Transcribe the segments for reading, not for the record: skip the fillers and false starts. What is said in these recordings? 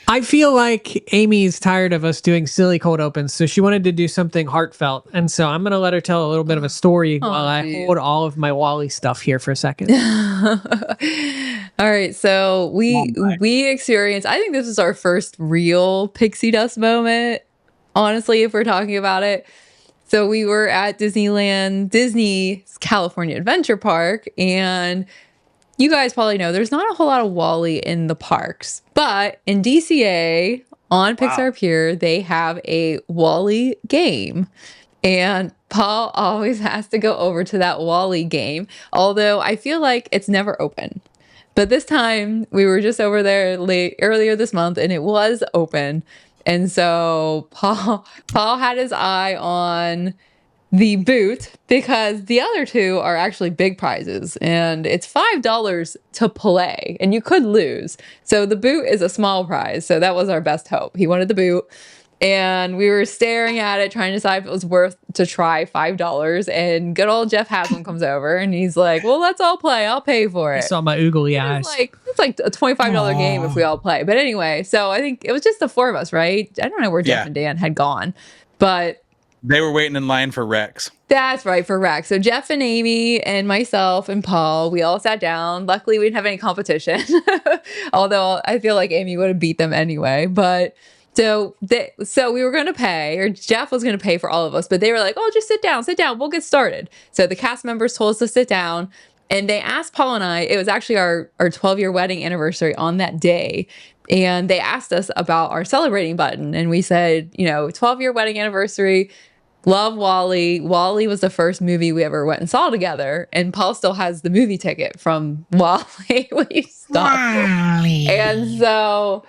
I feel like Amy's tired of us doing silly cold opens, so she wanted to do something heartfelt. And so I'm going to let her tell a little bit of a story while I hold all of my Wally stuff here for a second. All right, so we experienced, I think this is our first real pixie dust moment, honestly, if we're talking about it. So we were at Disney's California Adventure Park, and you guys probably know there's not a whole lot of Wally in the parks, but in DCA on Pixar Pier, they have a Wally game. And Paul always has to go over to that Wally game, although I feel like it's never open. But this time we were just over there earlier this month and it was open. And so Paul had his eye on the boot because the other two are actually big prizes and it's $5 to play and you could lose. So the boot is a small prize. So that was our best hope. He wanted the boot and we were staring at it trying to decide if it was worth to try $5. And good old Jeff Haslam comes over and he's like, well, let's all play. I'll pay for it. I saw my oogly eyes. It's like a $25 game if we all play. But anyway, so I think it was just the four of us, right? I don't know where Jeff and Dan had gone, but they were waiting in line for Rex. That's right, for Rex. So Jeff and Amy and myself and Paul, we all sat down. Luckily, we didn't have any competition. Although I feel like Amy would have beat them anyway. But so we were going to pay, or Jeff was going to pay for all of us. But they were like, oh, just sit down. We'll get started. So the cast members told us to sit down. And they asked Paul and I, it was actually our 12-year wedding anniversary on that day. And they asked us about our celebrating button. And we said, 12-year wedding anniversary, love Wally. Wally was the first movie we ever went and saw together. And Paul still has the movie ticket from Wally. Wally. And so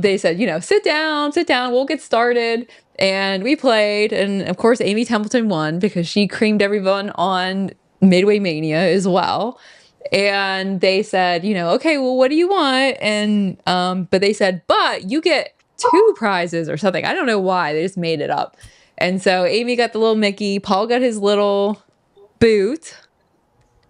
they said, sit down, we'll get started. And we played. And of course, Amy Templeton won because she creamed everyone on Midway Mania as well. And they said, okay, well, what do you want? And but they said, but you get 2 prizes or something. I don't know why. They just made it up. And so Amy got the little Mickey. Paul got his little boot.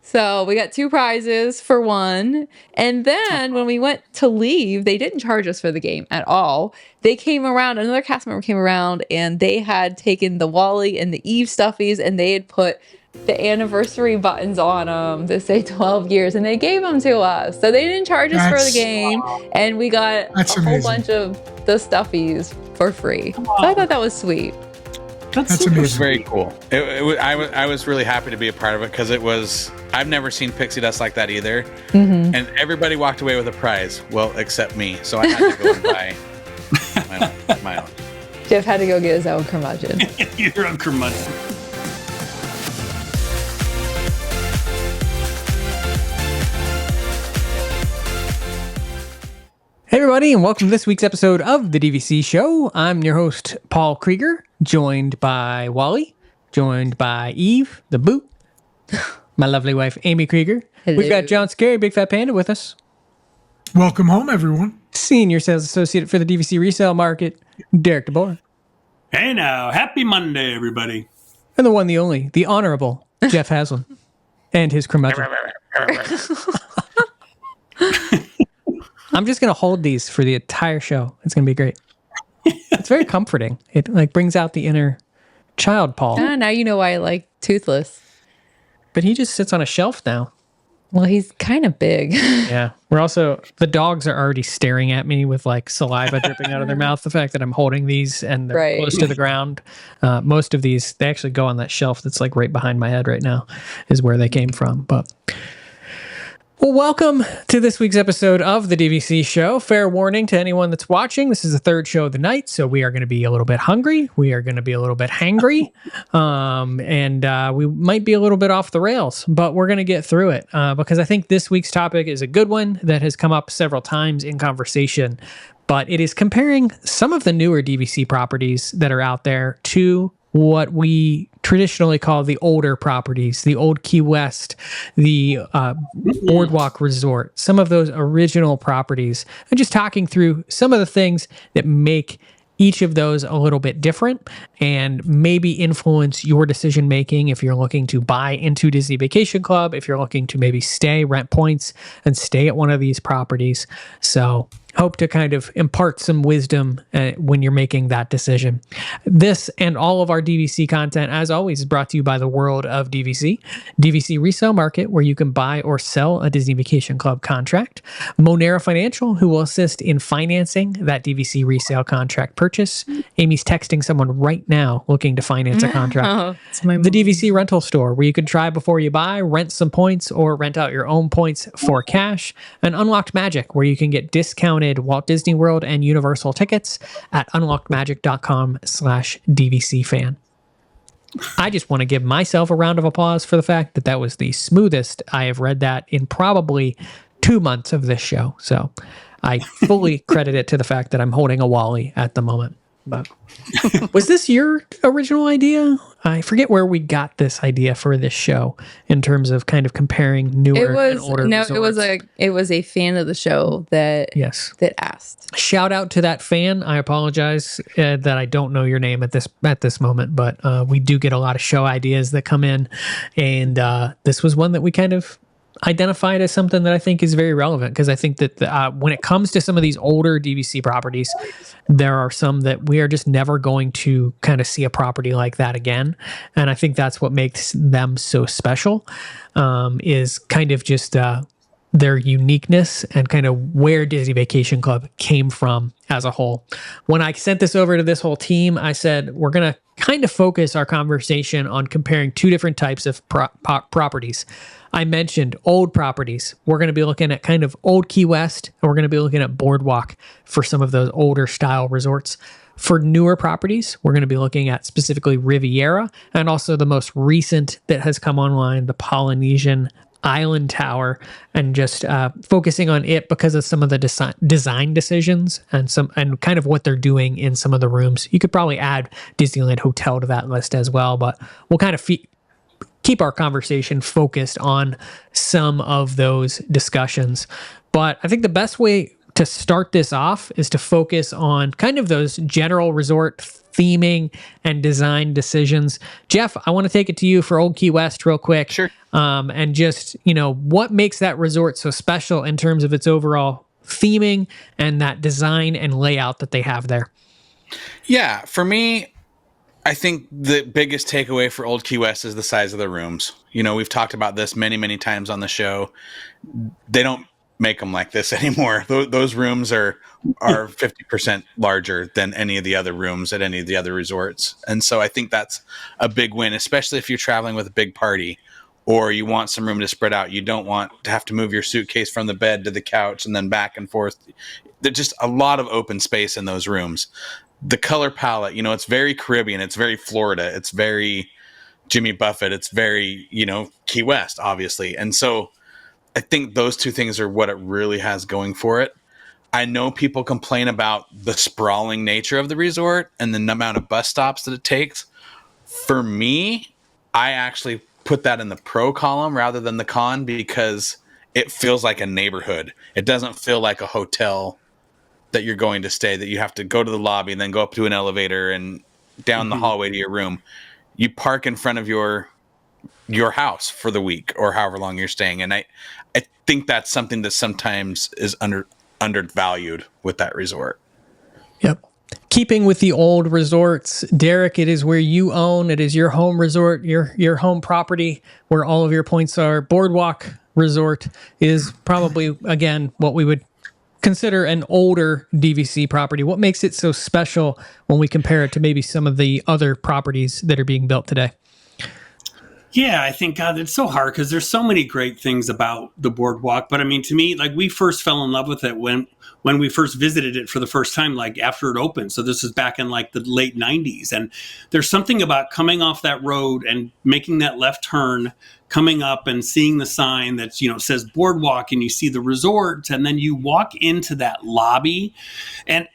So we got 2 prizes for one. And then when we went to leave, they didn't charge us for the game at all. They came around, another cast member came around, and they had taken the Wally and the Eve stuffies, and they had put the anniversary buttons on them that say 12 years, and they gave them to us. So they didn't charge us for the game, and we got a whole bunch of the stuffies for free. So I thought that was sweet. That's amazing. It was very cool. I was really happy to be a part of it because I've never seen pixie dust like that either. Mm-hmm. And everybody walked away with a prize. Well, except me. So I had to go and buy my own. Jeff had to go get his own curmudgeon. Your own curmudgeon. Hey everybody, and welcome to this week's episode of the DVC Show. I'm your host, Paul Krieger, joined by Wally, joined by Eve, the boot, my lovely wife, Amy Krieger. Hello. We've got John Scary, Big Fat Panda with us. Welcome home, everyone. Senior Sales Associate for the DVC Resale Market, Derek DeBoer. Hey now, happy Monday, everybody. And the one, the only, the honorable Jeff Haslam and his curmudgeon. I'm just going to hold these for the entire show. It's going to be great. It's very comforting. It brings out the inner child, Paul. Now you know why I like Toothless. But he just sits on a shelf now. Well, he's kind of big. Yeah. The dogs are already staring at me with like saliva dripping out of their mouth. The fact that I'm holding these and they're close to the ground. Most of these, they actually go on that shelf that's like right behind my head right now is where they came from. But well, welcome to this week's episode of the DVC Show. Fair warning to anyone that's watching. This is the third show of the night, so we are going to be a little bit hungry. We are going to be a little bit hangry, and we might be a little bit off the rails, but we're going to get through it because I think this week's topic is a good one that has come up several times in conversation, but it is comparing some of the newer DVC properties that are out there to what we traditionally call the older properties, the old Key West, the BoardWalk Resort, some of those original properties, and just talking through some of the things that make each of those a little bit different and maybe influence your decision making if you're looking to buy into Disney Vacation Club, if you're looking to maybe rent points and stay at one of these properties. So hope to kind of impart some wisdom when you're making that decision. This and all of our DVC content, as always, is brought to you by the world of DVC. DVC Resale Market, where you can buy or sell a Disney Vacation Club contract. Monera Financial, who will assist in financing that DVC resale contract purchase. Amy's texting someone right now looking to finance a contract. The DVC Rental Store, where you can try before you buy, rent some points, or rent out your own points for cash. And Unlocked Magic, where you can get discounted Walt Disney World and Universal tickets at unlockedmagic.com/DVC fan. I just want to give myself a round of applause for the fact that that was the smoothest I have read that in probably 2 months of this show. So I fully credit it to the fact that I'm holding a Wally at the moment. But was this your original idea? I forget where we got this idea for this show in terms of kind of comparing newer and older resorts. It was a fan of the show that asked. Shout out to that fan. I apologize that I don't know your name at this moment, but we do get a lot of show ideas that come in, and this was one that we kind of identified as something that I think is very relevant, because I think that when it comes to some of these older DVC properties, there are some that we are just never going to kind of see a property like that again. And I think that's what makes them so special, is kind of just their uniqueness and kind of where Disney Vacation Club came from as a whole. When I sent this over to this whole team, I said, we're going to kind of focus our conversation on comparing two different types of properties. I mentioned old properties. We're going to be looking at kind of old Key West, and we're going to be looking at BoardWalk for some of those older style resorts. For newer properties, we're going to be looking at specifically Riviera, and also the most recent that has come online, the Polynesian Tower, and just focusing on it because of some of the design decisions and kind of what they're doing in some of the rooms. You could probably add Disneyland Hotel to that list as well, but we'll kind of keep our conversation focused on some of those discussions. But I think the best way to start this off is to focus on kind of those general resort theming and design decisions. Jeff, I want to take it to you for Old Key West real quick. Sure. And just, what makes that resort so special in terms of its overall theming and that design and layout that they have there? Yeah, for me, I think the biggest takeaway for Old Key West is the size of the rooms. We've talked about this many, many times on the show. They don't make them like this anymore. Those rooms are 50% larger than any of the other rooms at any of the other resorts. And so I think that's a big win, especially if you're traveling with a big party or you want some room to spread out. You don't want to have to move your suitcase from the bed to the couch and then back and forth. There's just a lot of open space in those rooms. The color palette, it's very Caribbean, it's very Florida, it's very Jimmy Buffett, it's very, Key West, obviously. And so I think those two things are what it really has going for it. I know people complain about the sprawling nature of the resort and the amount of bus stops that it takes. For me, I actually put that in the pro column rather than the con, because it feels like a neighborhood. It doesn't feel like a hotel that you're going to stay, that you have to go to the lobby and then go up to an elevator and down the hallway to your room. You park in front of your house for the week or however long you're staying. And I think that's something that sometimes is undervalued with that resort. Yep. Keeping with the old resorts, Derek, it is where you own. It is your home resort, your home property, where all of your points are. BoardWalk Resort is probably, again, what we would consider an older DVC property. What makes it so special when we compare it to maybe some of the other properties that are being built today? Yeah, I think, God, it's so hard because there's so many great things about the BoardWalk. But I mean, to me, like, we first fell in love with it when we first visited it for the first time, like after it opened. So this is back in like the late 90s. And there's something about coming off that road and making that left turn, coming up and seeing the sign that, says BoardWalk, and you see the resort, and then you walk into that lobby. And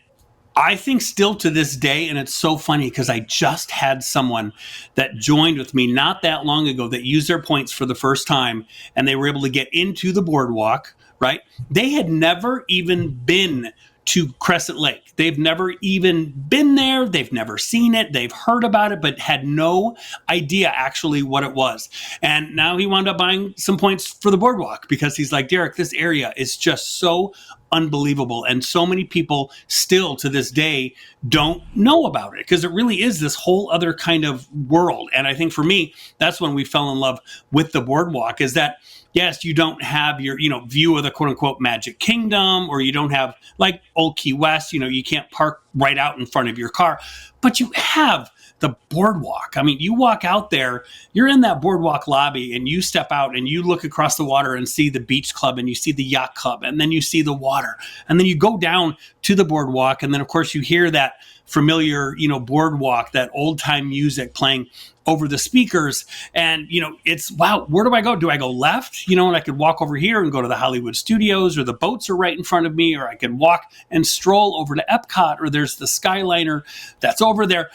I think still to this day, and it's so funny because I just had someone that joined with me not that long ago that used their points for the first time, and they were able to get into the BoardWalk, right? They had never even been to Crescent Lake. They've never even been there. They've never seen it. They've heard about it, but had no idea actually what it was. And now he wound up buying some points for the BoardWalk because he's like, Derek, this area is just so unbelievable. And so many people still to this day don't know about it because it really is this whole other kind of world. And I think for me, that's when we fell in love with the boardwalk, is that yes, you don't have your, view of the quote unquote Magic Kingdom, or you don't have like Old Key West, you can't park right out in front of your car, but you have the boardwalk. I mean, you walk out there, you're in that boardwalk lobby and you step out and you look across the water and see the beach club and you see the yacht club and then you see the water and then you go down to the boardwalk. And then of course you hear that familiar, boardwalk, that old time music playing over the speakers. And, it's, wow, where do I go? Do I go left? And I could walk over here and go to the Hollywood Studios, or the boats are right in front of me, or I could walk and stroll over to Epcot, or there's the Skyliner that's over there.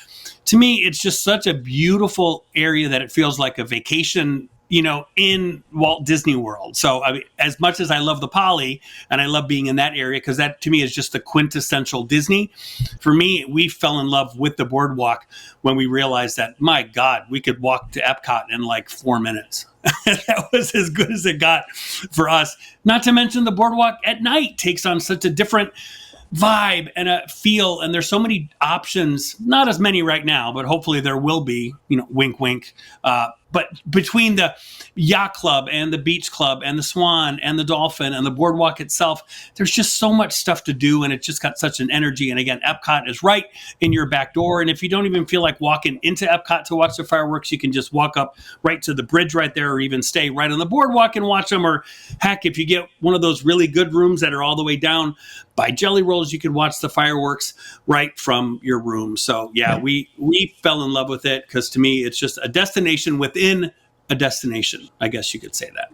To me, it's just such a beautiful area that it feels like a vacation, in Walt Disney World. So I mean, as much as I love the Poly and I love being in that area, because that to me is just the quintessential Disney, for me, we fell in love with the boardwalk when we realized that, my God, we could walk to Epcot in like 4 minutes. That was as good as it got for us. Not to mention the boardwalk at night takes on such a different vibe and a feel, and there's so many options, not as many right now, but hopefully there will be, wink wink, but between the yacht club and the beach club and the Swan and the Dolphin and the boardwalk itself, there's just so much stuff to do, and it just got such an energy. And again, Epcot is right in your back door, and if you don't even feel like walking into Epcot to watch the fireworks, you can just walk up right to the bridge right there, or even stay right on the boardwalk and watch them. Or heck, if you get one of those really good rooms that are all the way down by Jelly Rolls, you can watch the fireworks right from your room. So yeah, we fell in love with it because to me, it's just a destination within a destination. I guess you could say that.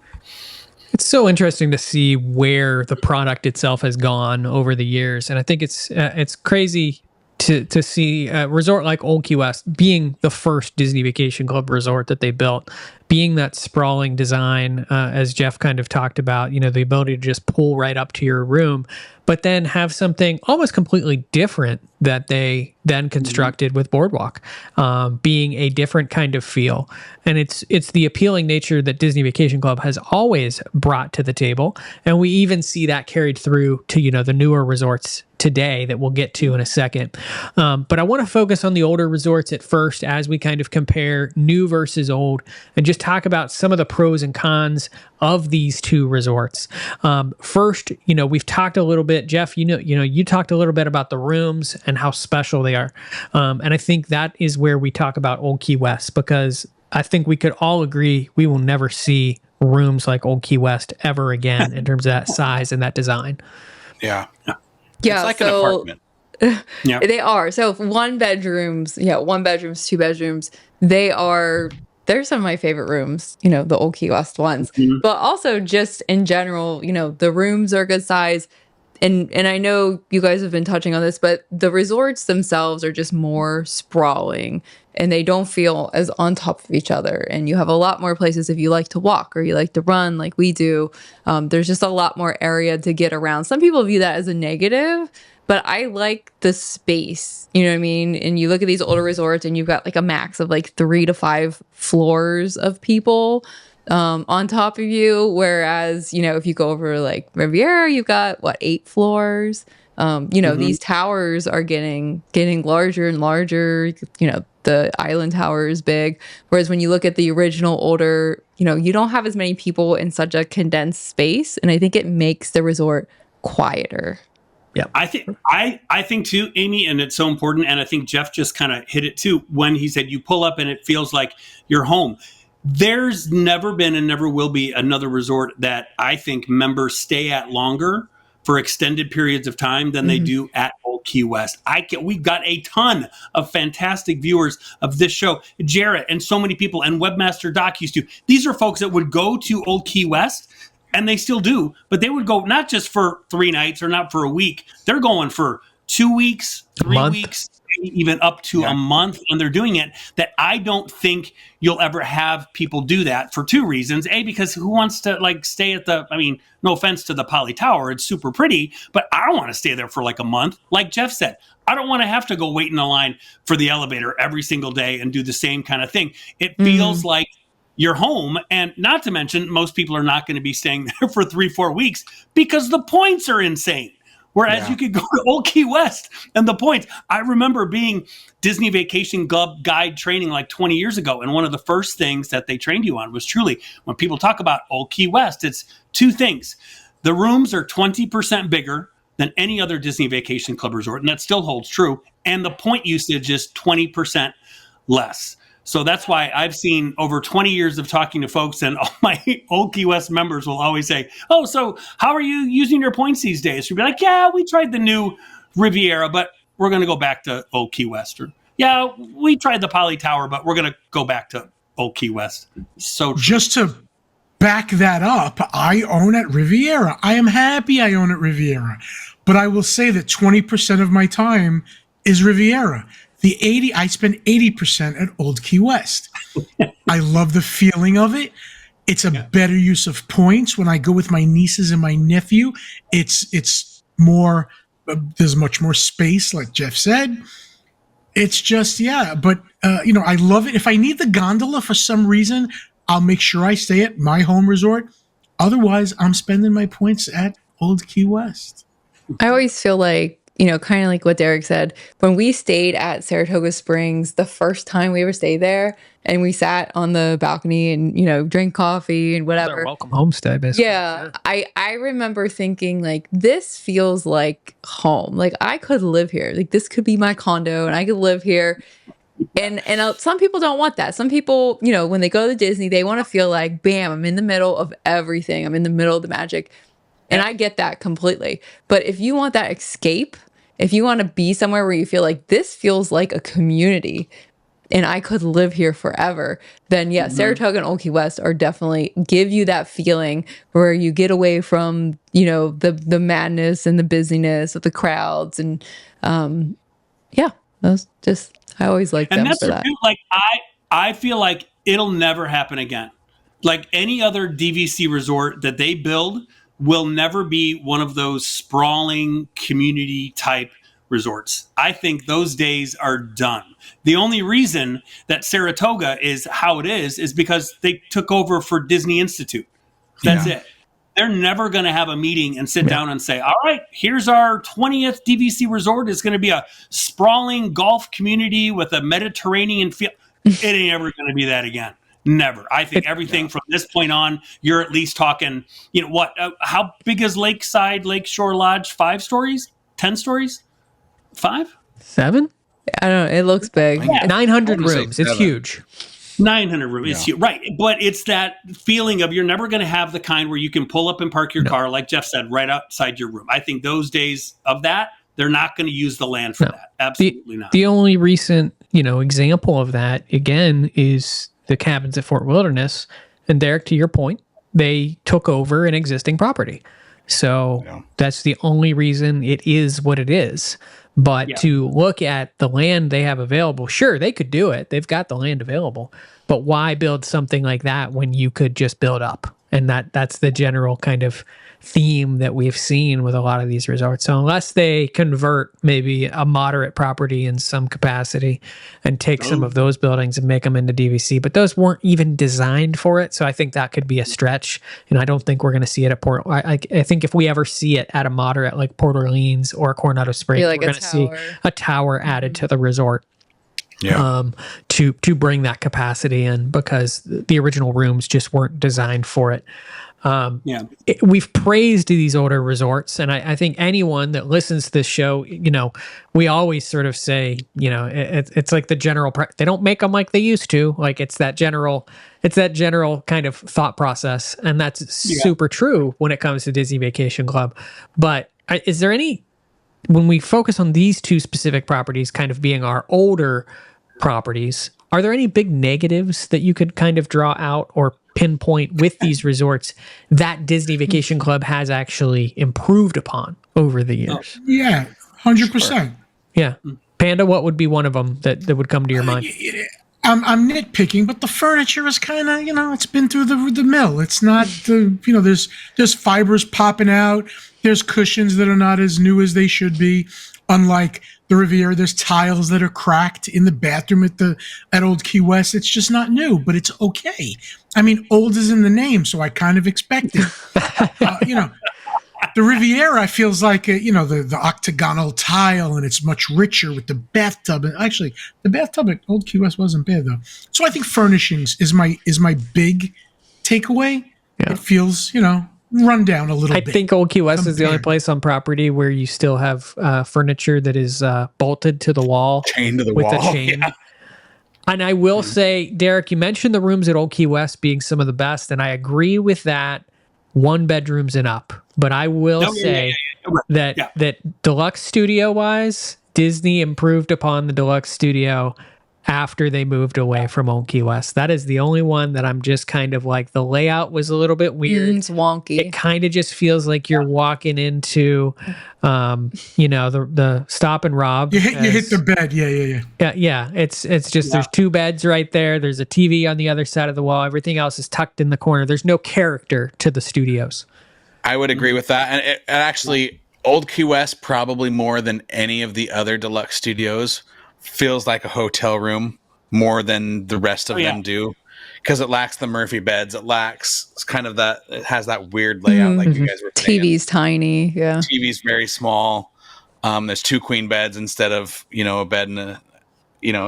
It's so interesting to see where the product itself has gone over the years, and I think it's crazy to see a resort like Old Key West being the first Disney Vacation Club resort that they built, being that sprawling design, as Jeff kind of talked about, the ability to just pull right up to your room, but then have something almost completely different that they then constructed with BoardWalk, being a different kind of feel. And it's the appealing nature that Disney Vacation Club has always brought to the table. And we even see that carried through to, the newer resorts today that we'll get to in a second. But I want to focus on the older resorts at first as we kind of compare new versus old and just talk about some of the pros and cons of these two resorts. First, we've talked a little bit, Jeff, you talked a little bit about the rooms and how special they are. And I think that is where we talk about Old Key West, because I think we could all agree we will never see rooms like Old Key West ever again in terms of that size and that design. Yeah. Yeah, it's like an apartment. Yeah. They are. So 1 bedrooms, 1 bedrooms, 2 bedrooms, they're some of my favorite rooms, the Old Key West ones. Mm-hmm. But also just in general, the rooms are good size. And I know you guys have been touching on this, but the resorts themselves are just more sprawling and they don't feel as on top of each other. And you have a lot more places if you like to walk or you like to run like we do. There's just a lot more area to get around. Some people view that as a negative, but I like the space, you know what I mean? And you look at these older resorts and you've got like a max of like 3 to 5 floors of people on top of you. Whereas, if you go over like Riviera, you've got 8 floors. Mm-hmm. These towers are getting larger and larger. The island tower is big. Whereas when you look at the original older, you don't have as many people in such a condensed space. And I think it makes the resort quieter. Yeah, I think too, Amy, and it's so important. And I think Jeff just kind of hit it too when he said you pull up and it feels like you're home. There's never been and never will be another resort that I think members stay at longer for extended periods of time than they do at Old Key West. We've got a ton of fantastic viewers of this show. Jarrett and so many people, and Webmaster Doc used to. These are folks that would go to Old Key West, and they still do, but they would go not just for 3 nights or not for a week. They're going for 2 weeks, 3 weeks, even up to a month, and they're doing it. That I don't think you'll ever have people do that for 2 reasons. A, because who wants to stay at no offense to the Poly Tower, it's super pretty, but I don't want to stay there for a month. Like Jeff said, I don't want to have to go wait in a line for the elevator every single day and do the same kind of thing. It feels like your home. And not to mention, most people are not going to be staying there for 3-4 weeks because the points are insane. Whereas you could go to Old Key West and the points. I remember being Disney Vacation Guide training like 20 years ago. And one of the first things that they trained you on was truly, when people talk about Old Key West, it's two things. The rooms are 20% bigger than any other Disney Vacation Club resort. And that still holds true. And the point usage is 20% less. So that's why I've seen over 20 years of talking to folks, and all my Old Key West members will always say, oh, so how are you using your points these days? You'll be like, yeah, we tried the new Riviera, but we're going to go back to Old Key West. Or, yeah, we tried the Poly Tower, but we're going to go back to Old Key West. So just to back that up, I own at Riviera. I am happy I own at Riviera. But I will say that 20% of my time is Riviera. I spend 80% at Old Key West. I love the feeling of it. It's a better use of points. When I go with my nieces and my nephew, it's more, there's much more space, like Jeff said. It's just, but I love it. If I need the gondola for some reason, I'll make sure I stay at my home resort. Otherwise, I'm spending my points at Old Key West. I always feel like, kind of like what Derek said, when we stayed at Saratoga Springs, the first time we ever stayed there, and we sat on the balcony and, drank coffee and whatever. Our welcome homestay, basically. Yeah. I remember thinking, like, this feels like home. Like, I could live here. Like, this could be my condo and I could live here. And some people don't want that. Some people, when they go to Disney, they want to feel like, bam, I'm in the middle of everything. I'm in the middle of the magic. And I get that completely. But if you want that escape, if you want to be somewhere where you feel like this feels like a community and I could live here forever, then Saratoga and Old Key West are definitely give you that feeling where you get away from, the madness and the busyness of the crowds. And that's just, I always like them for that. Like, I feel like it'll never happen again. Like any other DVC resort that they build will never be one of those sprawling community type resorts. I think those days are done. The only reason that Saratoga is how it is because they took over for Disney Institute. That's it. They're never going to have a meeting and sit down and say, all right, here's our 20th DVC resort. It's going to be a sprawling golf community with a Mediterranean feel. It ain't ever going to be that again. Never. I think everything from this point on, you're at least talking, how big is Lakeshore Lodge? 5 stories? 10 stories? 5? 7? I don't know. It looks big. Yeah. 900 rooms. It's huge. 900 rooms. It's huge. Right. But it's that feeling of you're never going to have the kind where you can pull up and park your car, like Jeff said, right outside your room. I think those days of that, they're not going to use the land for that. Absolutely not. The only recent, example of that, again, is the cabins at Fort Wilderness. And Derek, to your point, they took over an existing property. So that's the only reason it is what it is. But to look at the land they have available, sure, they could do it. They've got the land available. But why build something like that when you could just build up? And that's the general kind of theme that we've seen with a lot of these resorts. So unless they convert maybe a moderate property in some capacity and take some of those buildings and make them into DVC, but those weren't even designed for it. So I think that could be a stretch. And I don't think we're going to see it at Port. I think if we ever see it at a moderate like Port Orleans or Coronado Springs, we're going to see a tower added to the resort. To bring that capacity in, because the original rooms just weren't designed for it. We've praised these older resorts, and I think anyone that listens to this show, we always sort of say, it's like the general. They don't make them like they used to. Like it's that general kind of thought process, and that's super true when it comes to Disney Vacation Club. But is there any, when we focus on these two specific properties, kind of being our older properties, are there any big negatives that you could kind of draw out or pinpoint with these resorts that Disney Vacation Club has actually improved upon over the years? 100%. Yeah. Panda, what would be one of them that would come to your mind? I'm nitpicking, but the furniture is kind of, it's been through the mill. It's not there's fibers popping out. There's cushions that are not as new as they should be. Unlike the Riviera, there's tiles that are cracked in the bathroom at Old Key West. It's just not new, but it's okay. I mean, old is in the name, so I kind of expect it. The Riviera feels like the octagonal tile, and it's much richer with the bathtub. And actually, the bathtub at Old Key West wasn't bad though. So I think furnishings is my big takeaway. Yeah. It feels run down a little bit. I think Old Key West is the only place on property where you still have furniture that is bolted to the wall, chained to the with wall. a chain. Yeah. And I will say, Derek, you mentioned the rooms at Old Key West being some of the best, and I agree with that. 1 bedrooms and up. But I will say that deluxe studio wise, Disney improved upon the deluxe studio after they moved away from Old Key West. That is the only one that I'm just kind of like, the layout was a little bit weird. It's wonky. It kind of just feels like you're walking into, the Stop and Rob. You hit the bed. Yeah. It's just, there's 2 beds right there. There's a TV on the other side of the wall. Everything else is tucked in the corner. There's no character to the studios. I would agree with that. And actually, Old Key West, probably more than any of the other deluxe studios, feels like a hotel room more than the rest of them do, because it lacks the Murphy beds. It lacks kind of that. It has that weird layout, like you guys were saying. TV's tiny. Yeah. TV's very small. There's 2 queen beds instead of a bed and a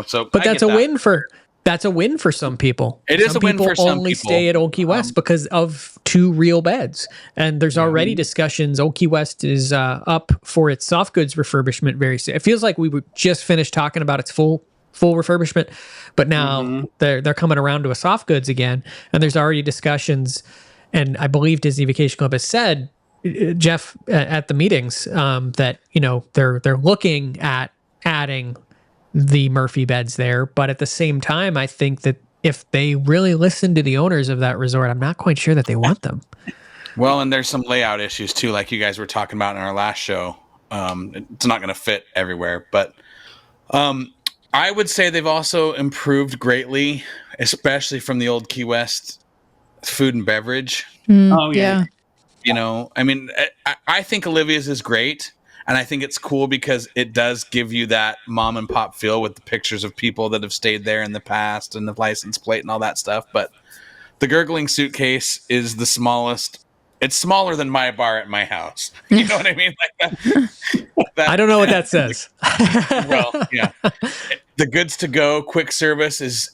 So, but that's a win for. That's a win for some people. It is a win for some people. Only stay at Old Key West because of 2 real beds. And there's already discussions. Old Key West is up for its soft goods refurbishment very soon. It feels like we were just finished talking about its full refurbishment, but now they're coming around to a soft goods again. And there's already discussions. And I believe Disney Vacation Club has said, Jeff, at the meetings, that they're looking at adding the Murphy beds there, but at the same time, I think that if they really listen to the owners of that resort, I'm not quite sure that they want them. Well, and there's some layout issues too, like you guys were talking about in our last show. It's not going to fit everywhere, but I would say they've also improved greatly, especially from the Old Key West food and beverage. Oh yeah. I mean, I think Olivia's is great. And I think it's cool because it does give you that mom and pop feel with the pictures of people that have stayed there in the past and the license plate and all that stuff. But the Gurgling Suitcase is the smallest. It's smaller than my bar at my house. You know what I mean? Like that I don't know what that says. Well, yeah. The goods to go quick service is.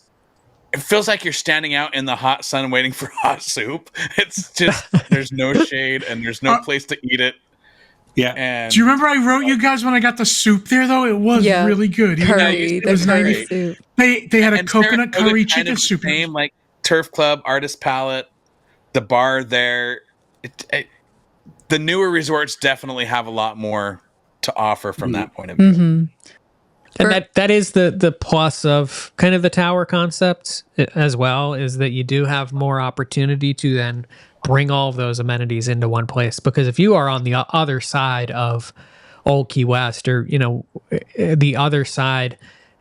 It feels like you're standing out in the hot sun waiting for hot soup. It's just there's no shade and there's no place to eat it. Yeah. And do you remember I wrote you guys when I got the soup there though? It was really good. It was nice. They had a coconut curry chicken soup. Same like Turf Club, Artist Palette, the bar there. The newer resorts definitely have a lot more to offer from that point of view. Mm-hmm. And that is the plus of kind of the tower concept as well, is that you do have more opportunity to then bring all of those amenities into one place. Because if you are on the other side of Old Key West or, the other side,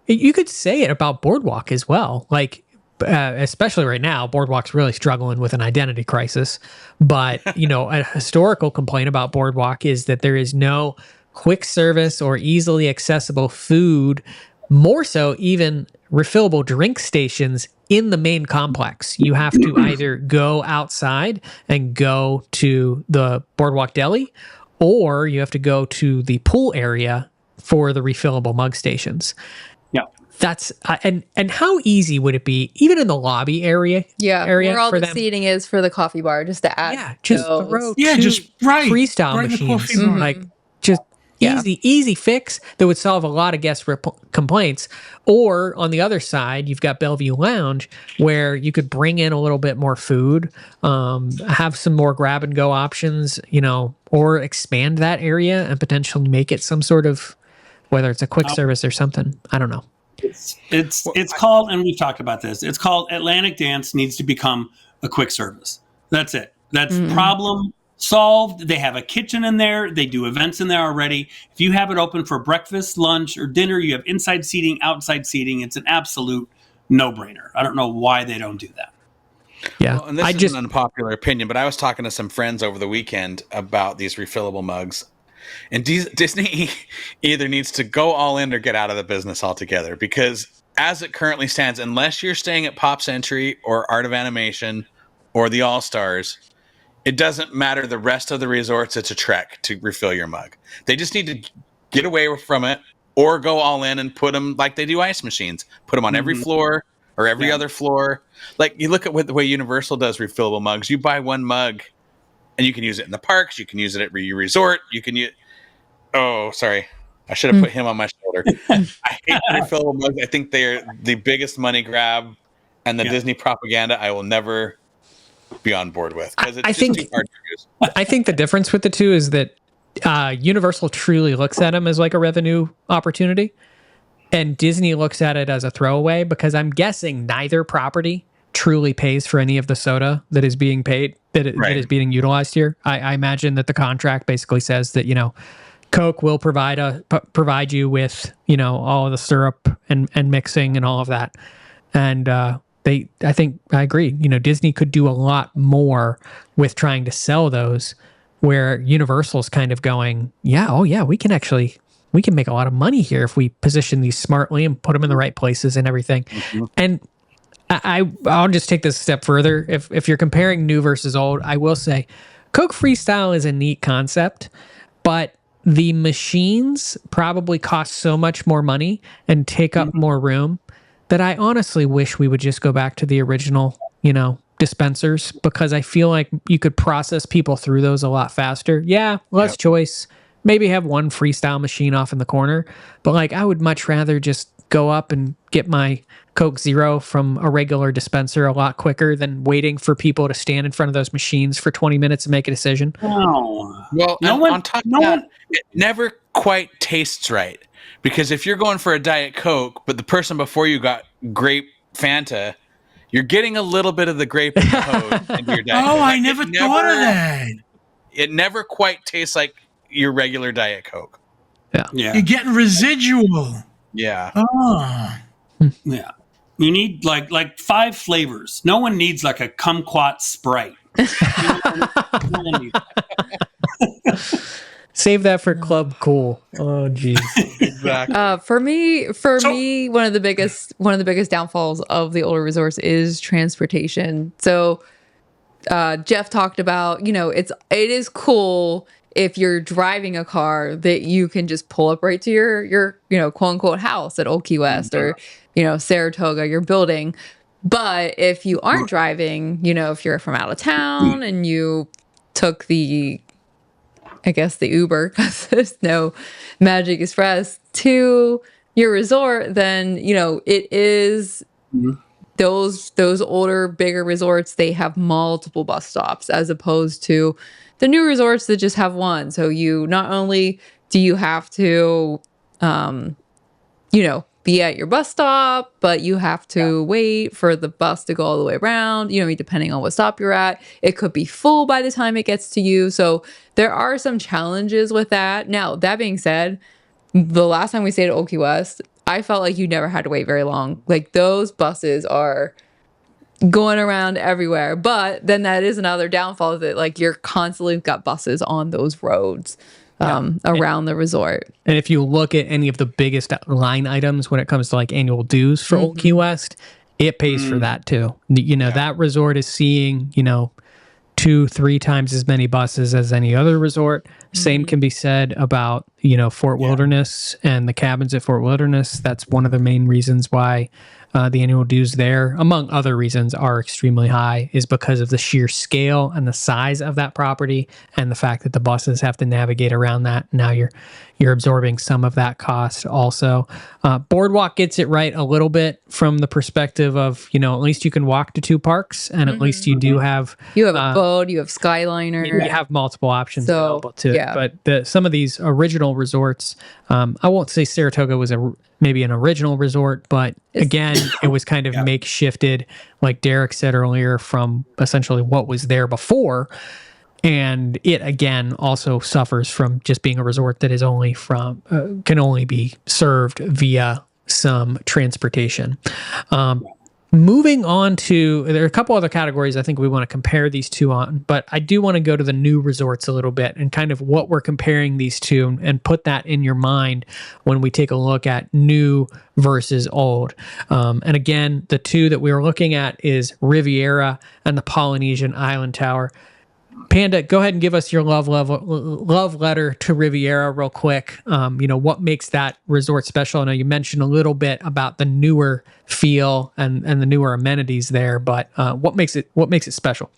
you could say it about BoardWalk as well. Like, especially right now, BoardWalk's really struggling with an identity crisis. But, a historical complaint about BoardWalk is that there is no quick service or easily accessible food, more so even refillable drink stations in the main complex. You have to either go outside and go to the BoardWalk Deli, or you have to go to the pool area for the refillable mug stations. Yeah. That's and how easy would it be, even in the lobby area? Where all the seating is for the coffee bar, just to add. Just throw just freestyle right machines, like just easy fix that would solve a lot of guest complaints. Or on the other side, you've got Bellevue Lounge, where you could bring in a little bit more food, have some more grab and go options, or expand that area and potentially make it some sort of, whether it's a quick service or something. I don't know. It's called, and we've talked about this, it's called Atlantic Dance needs to become a quick service. That's it. That's problem solved. They have a kitchen in there. They do events in there already. If you have it open for breakfast, lunch, or dinner, you have inside seating, outside seating. It's an absolute no-brainer. I don't know why they don't do that. Yeah. Well, and this is an unpopular opinion, but I was talking to some friends over the weekend about these refillable mugs. And Disney either needs to go all in or get out of the business altogether, because as it currently stands, unless you're staying at Pop Century or Art of Animation or the All-Stars, it doesn't matter the rest of the resorts. It's a trek to refill your mug. They just need to get away from it or go all in and put them like they do ice machines. Put them on every floor or every other floor. Like, you look at the way Universal does refillable mugs. You buy one mug and you can use it in the parks. You can use it at your resort. You can use... Oh, sorry. I should have put him on my shoulder. I hate refillable mugs. I think they're the biggest money grab, and the Disney propaganda I will never be on board with, because it's just too hard to use. I think the difference with the two is that Universal truly looks at them as like a revenue opportunity, and Disney looks at it as a throwaway, because I'm guessing neither property truly pays for any of the soda that is being paid, that is being utilized here. I imagine that the contract basically says that, Coke will provide you with, all of the syrup and mixing and all of that. And I think I agree. Disney could do a lot more with trying to sell those, where Universal's kind of going, we can make a lot of money here if we position these smartly and put them in the right places and everything. Mm-hmm. And I'll just take this a step further. If you're comparing new versus old, I will say Coke Freestyle is a neat concept, but the machines probably cost so much more money and take up more room that I honestly wish we would just go back to the original, dispensers, because I feel like you could process people through those a lot faster. Yeah, less choice. Maybe have one freestyle machine off in the corner, but I would much rather just go up and get my Coke Zero from a regular dispenser a lot quicker than waiting for people to stand in front of those machines for 20 minutes and make a decision. Oh, well, on top of that, it never quite tastes right, because if you're going for a Diet Coke, but the person before you got grape Fanta, you're getting a little bit of the grape and Coke into your Diet Coke. I never thought of that. It never quite tastes like your regular Diet Coke. Yeah. You're getting residual. Yeah. Oh. Yeah. You need like 5 flavors. No one needs like a kumquat Sprite. Save that for Club Cool. Oh, geez. Exactly. For me, one of the biggest downfalls of the older resorts is transportation. So, Jeff talked about, it is cool if you're driving a car that you can just pull up right to your quote unquote house at Old Key West or, Saratoga, your building. But if you aren't driving, if you're from out of town and you took the Uber, because there's no Magic Express, to your resort, then, it is those older, bigger resorts, they have multiple bus stops, as opposed to the new resorts that just have one. So you not only do you have to, be at your bus stop, but you have to wait for the bus to go all the way around, depending on what stop you're at. It could be full by the time it gets to you. So there are some challenges with that. Now, that being said, the last time we stayed at Old Key West, I felt like you never had to wait very long. Like, those buses are going around everywhere. But then that is another downfall, that you're constantly got buses on those roads around the resort. And if you look at any of the biggest line items when it comes to annual dues for Old Key West, it pays for that too. That resort is seeing, 2-3 times as many buses as any other resort. Same can be said about, Fort Wilderness and the cabins at Fort Wilderness. That's one of the main reasons why the annual dues there, among other reasons, are extremely high, is because of the sheer scale and the size of that property, and the fact that the buses have to navigate around that. Now you're absorbing some of that cost also. BoardWalk gets it right a little bit from the perspective of, at least you can walk to 2 parks, and at least you do have... You have a boat, you have Skyliner. You have multiple options available too. Yeah. But some of these original resorts, I won't say Saratoga was maybe an original resort, but again, it was kind of makeshifted, like Derek said earlier, from essentially what was there before. And it, again, also suffers from just being a resort that is only can only be served via some transportation. Moving on to, there are a couple other categories I think we want to compare these two on, but I do want to go to the new resorts a little bit and kind of what we're comparing these to and put that in your mind when we take a look at new versus old. And again, the two that we were looking at is Riviera and the Polynesian Island Tower. Panda, go ahead and give us your love letter to Riviera real quick. What makes that resort special? I know you mentioned a little bit about the newer feel and the newer amenities there, but what makes it special?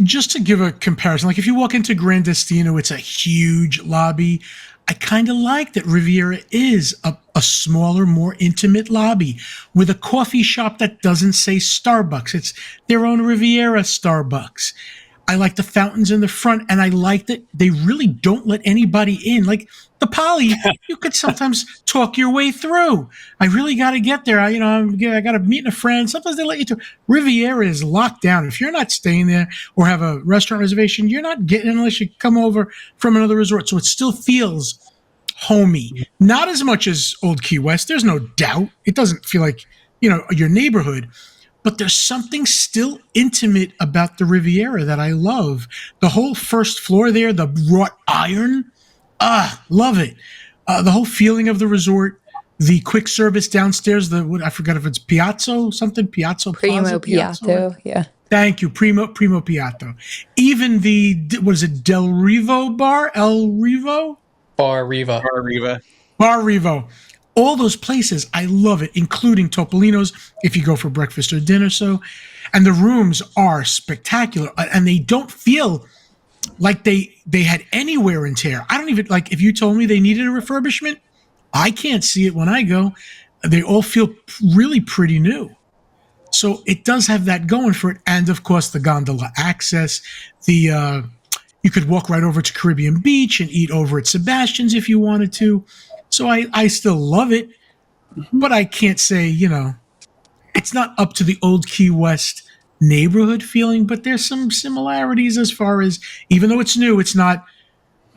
Just to give a comparison, like if you walk into Gran Destino, it's a huge lobby. I kind of like that Riviera is a smaller, more intimate lobby with a coffee shop that doesn't say Starbucks. It's their own Riviera Starbucks. I like the fountains in the front, and I like that they really don't let anybody in. Like the Poly, you could sometimes talk your way through. I really got to get there. I got to meet a friend. Sometimes they let you through. Riviera is locked down. If you're not staying there or have a restaurant reservation, you're not getting in unless you come over from another resort. So it still feels homey. Not as much as Old Key West. There's no doubt. It doesn't feel like, your neighborhood. But there's something still intimate about the Riviera that I love. The whole first floor there, the wrought iron, love it. The whole feeling of the resort, the quick service downstairs, I forgot if it's Piazza Piazza Primo Piatto, yeah. Thank you, Primo Piatto. Even the, what is it, Del Rivo bar? El Rivo? Bar Riva. Bar Rivo. All those places, I love it, including Topolino's if you go for breakfast or dinner. And the rooms are spectacular, and they don't feel like they had any wear and tear. I don't even, like, if you told me they needed a refurbishment, I can't see it when I go. They all feel really pretty new. So it does have that going for it. And of course, the gondola access, you could walk right over to Caribbean Beach and eat over at Sebastian's if you wanted to. So I still love it, but I can't say, it's not up to the Old Key West neighborhood feeling, but there's some similarities as far as, even though it's new, it's not,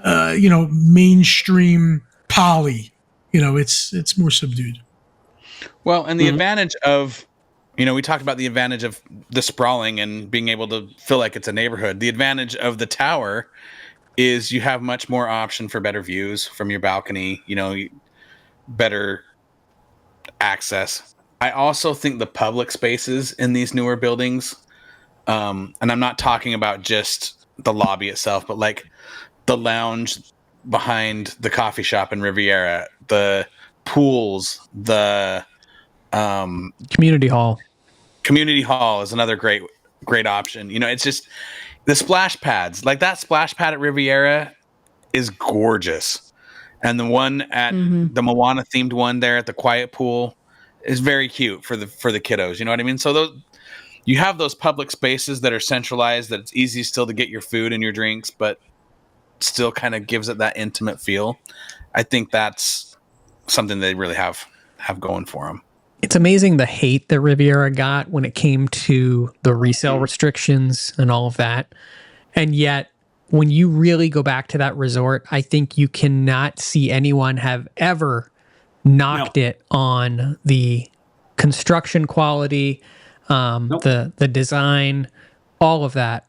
mainstream Poly. It's more subdued. Well, and the advantage of, we talked about the advantage of the sprawling and being able to feel like it's a neighborhood. The advantage of the tower is you have much more option for better views from your balcony, better access. I also think the public spaces in these newer buildings, and I'm not talking about just the lobby itself, but like the lounge behind the coffee shop in Riviera, the pools, the community hall. Community hall is another great option. It's just the splash pads, like that splash pad at Riviera is gorgeous. And the one at the Moana themed one there at the quiet pool is very cute for the kiddos. You know what I mean? So you have those public spaces that are centralized, that it's easy still to get your food and your drinks, but still kind of gives it that intimate feel. I think that's something they really have going for them. It's amazing the hate that Riviera got when it came to the resale restrictions and all of that. And yet, when you really go back to that resort, I think you cannot see anyone have ever knocked it on the construction quality, the design, all of that.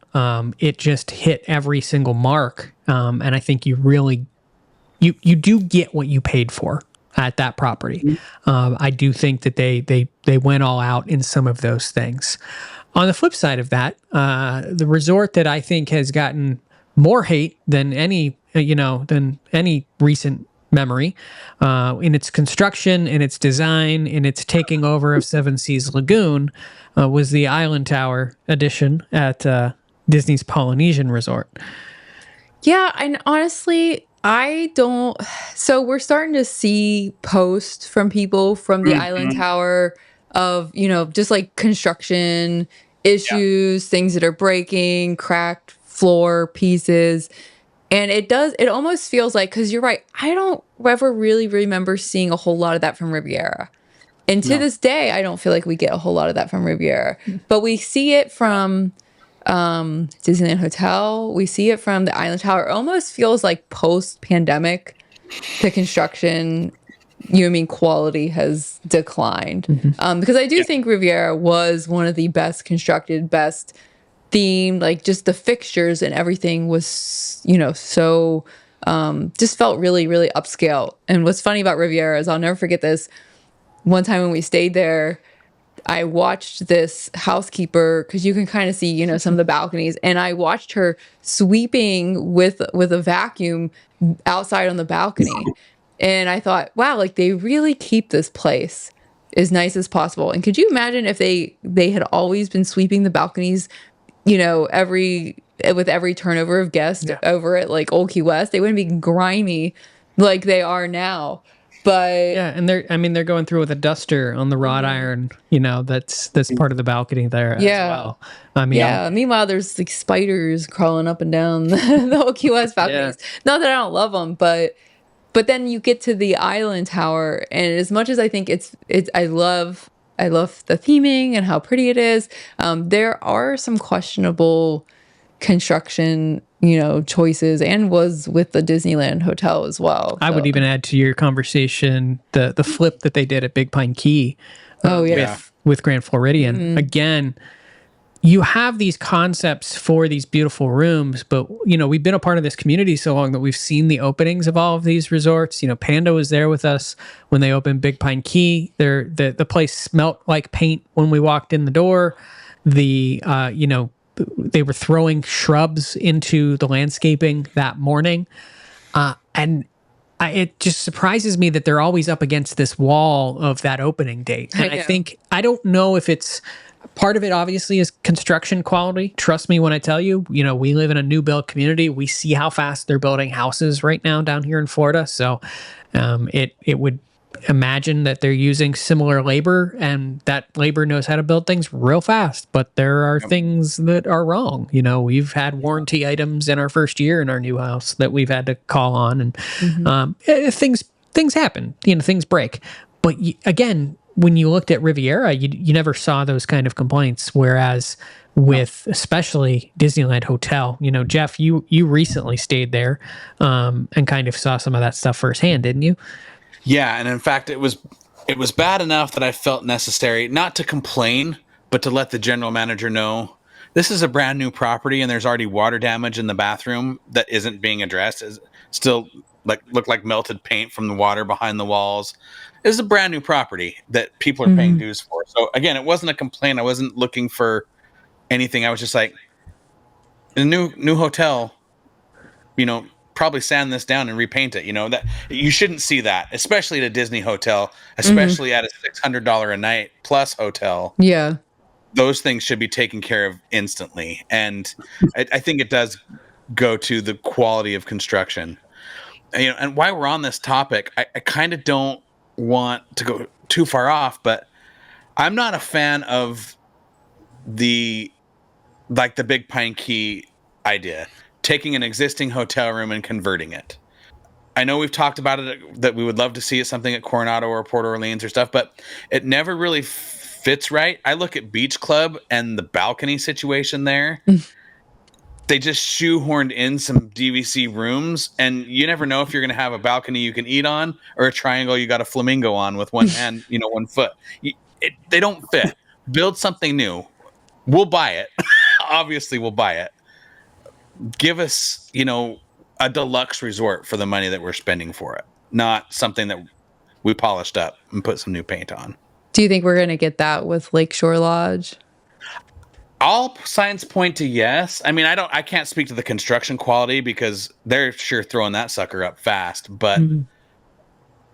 It just hit every single mark. And I think you really, you do get what you paid for at that property. I do think that they went all out in some of those things. On the flip side of that, the resort that I think has gotten more hate than any recent memory, in its construction, in its design, in its taking over of Seven Seas Lagoon, was the Island Tower edition at Disney's Polynesian Resort. Yeah, and honestly, so we're starting to see posts from people from the Island Tower of, just like construction issues, things that are breaking, cracked floor pieces. And it almost feels like, because you're right, I don't ever really remember seeing a whole lot of that from Riviera. And to this day, I don't feel like we get a whole lot of that from Riviera. But we see it from Disneyland Hotel. We see it from the Island Tower. It almost feels like post-pandemic, the construction you mean quality has declined. Because I do think Riviera was one of the best constructed, best themed, like just the fixtures and everything was, so just felt really, really upscale. And what's funny about Riviera is I'll never forget this. One time when we stayed there, I watched this housekeeper, because you can kind of see, some of the balconies, and I watched her sweeping with a vacuum outside on the balcony. And I thought, wow, like they really keep this place as nice as possible. And could you imagine if they had always been sweeping the balconies, with every turnover of guests over at like Old Key West, they wouldn't be grimy like they are now. But yeah, and they're going through with a duster on the wrought iron, that's part of the balcony there as well. Meanwhile, there's like spiders crawling up and down the Old Key West balconies. Not that I don't love them, but then you get to the island tower, and as much as I think I love the theming and how pretty it is, there are some questionable construction choices, and was with the Disneyland Hotel as well. I would even add to your conversation the flip that they did at Big Pine Key with Grand Floridian. Again, you have these concepts for these beautiful rooms, but we've been a part of this community so long that we've seen the openings of all of these resorts. Panda was there with us when they opened Big Pine Key. The place smelt like paint when we walked in the door. They were throwing shrubs into the landscaping that morning. And it just surprises me that they're always up against this wall of that opening date. And I don't know if it's part of it, obviously, is construction quality. Trust me when I tell you, we live in a new build community. We see how fast they're building houses right now down here in Florida. So it would imagine that they're using similar labor, and that labor knows how to build things real fast, but there are things that are wrong. We've had warranty items in our first year in our new house that we've had to call on, and things happen, things break. But again, when you looked at Riviera, you never saw those kind of complaints, whereas with especially Disneyland Hotel, Jeff, you recently stayed there and kind of saw some of that stuff firsthand, didn't you? Yeah, and in fact, it was bad enough that I felt necessary not to complain, but to let the general manager know this is a brand new property, and there's already water damage in the bathroom that isn't being addressed. It's still look like melted paint from the water behind the walls. This is a brand new property that people are paying dues for. So again, it wasn't a complaint. I wasn't looking for anything. I was just like, a new hotel, probably sand this down and repaint it. That you shouldn't see that, especially at a Disney hotel, especially at a $600 a night plus hotel. Yeah, those things should be taken care of instantly, and I think it does go to the quality of construction. And while we're on this topic, I kind of don't want to go too far off, but I'm not a fan of the Big Pine Key idea. Taking an existing hotel room and converting it. I know we've talked about it, that we would love to see something at Coronado or Port Orleans or stuff, but it never really fits right. I look at Beach Club and the balcony situation there. They just shoehorned in some DVC rooms, and you never know if you're going to have a balcony you can eat on or a triangle you got a flamingo on with one hand, 1 foot. They don't fit. Build something new. We'll buy it. Obviously, we'll buy it. Give us, a deluxe resort for the money that we're spending for it, not something that we polished up and put some new paint on. Do you think we're going to get that with Lakeshore Lodge? All signs point to yes. I mean, I can't speak to the construction quality because they're sure throwing that sucker up fast, but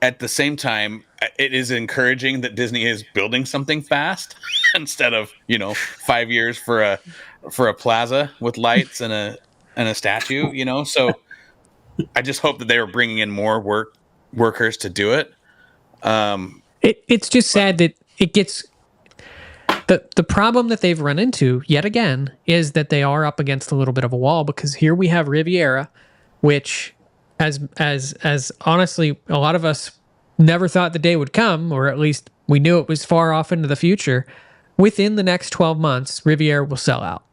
at the same time, it is encouraging that Disney is building something fast instead of, 5 years for a plaza with lights and a statue, So I just hope that they were bringing in more workers to do it. It's just sad that it gets the problem that they've run into yet again is that they are up against a little bit of a wall, because here we have Riviera, which as honestly, a lot of us never thought the day would come, or at least we knew it was far off into the future. Within the next 12 months, Riviera will sell out.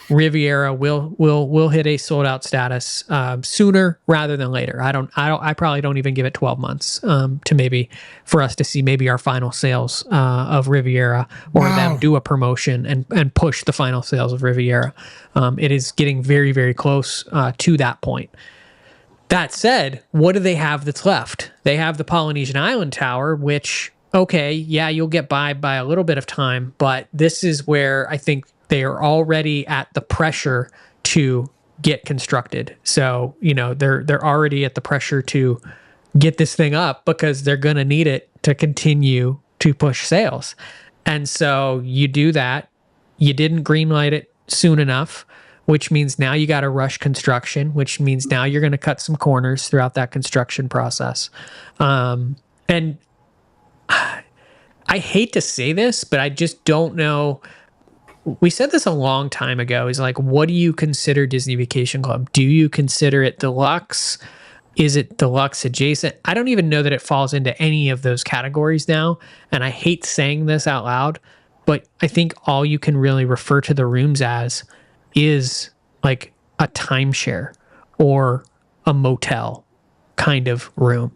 Riviera will hit a sold out status sooner rather than later. I probably don't even give it 12 months to maybe for us to see maybe our final sales of Riviera, or them do a promotion and push the final sales of Riviera. It is getting very, very close to that point. That said, what do they have that's left? They have the Polynesian Island Tower, which, okay, yeah, you'll get by a little bit of time, but this is where I think they are already at the pressure to get constructed. So, they're already at the pressure to get this thing up because they're going to need it to continue to push sales. And so you do that. You didn't greenlight it soon enough, which means now you got to rush construction, which means now you're going to cut some corners throughout that construction process. And I hate to say this, but I just don't know. We said this a long time ago. Is like, what do you consider Disney Vacation Club? Do you consider it deluxe? Is it deluxe adjacent? I don't even know that it falls into any of those categories now. And I hate saying this out loud, but I think all you can really refer to the rooms as is like a timeshare or a motel kind of room.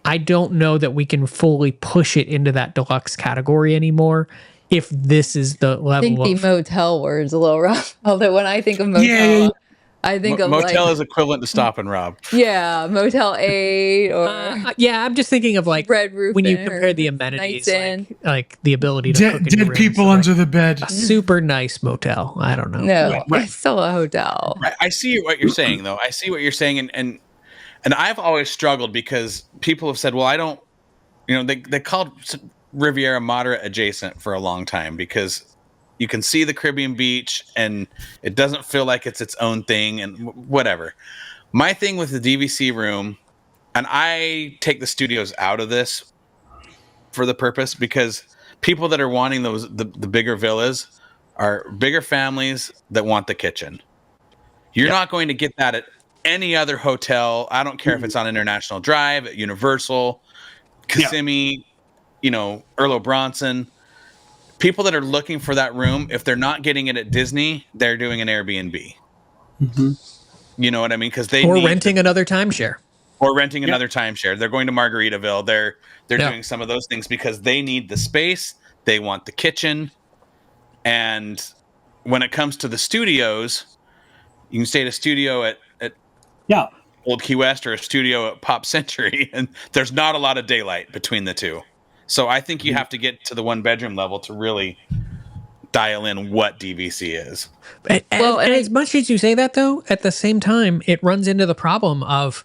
I don't know that we can fully push it into that deluxe category anymore if this is the level. I think the motel word's a little rough. Although when I think of motel, I think of motel is equivalent to Stop and Rob. Yeah, Motel 8 or I'm just thinking of like Red Roof when you compare the amenities, like the ability to cook in your dead people rooms, under the bed. a super nice motel. I don't know. No, it's still a hotel. I see what you're saying, though. I see what you're saying, and I've always struggled because people have said, "Well, I don't," they called Riviera moderate adjacent for a long time because you can see the Caribbean beach and it doesn't feel like it's its own thing and whatever. My thing with the DVC room, and I take the studios out of this for the purpose because people that are wanting the bigger villas are bigger families that want the kitchen. You're not going to get that at any other hotel. I don't care if it's on International Drive, at Universal, Kissimmee, Earl Bronson. People that are looking for that room, if they're not getting it at Disney, they're doing an Airbnb. Mm-hmm. You know what I mean? Because renting another timeshare. Or renting another timeshare. They're going to Margaritaville. They're doing some of those things because they need the space. They want the kitchen. And when it comes to the studios, you can stay at a studio at Old Key West or a studio at Pop Century, and there's not a lot of daylight between the two. So I think you have to get to the 1-bedroom level to really dial in what DVC is. And as much as you say that, though, at the same time, it runs into the problem of,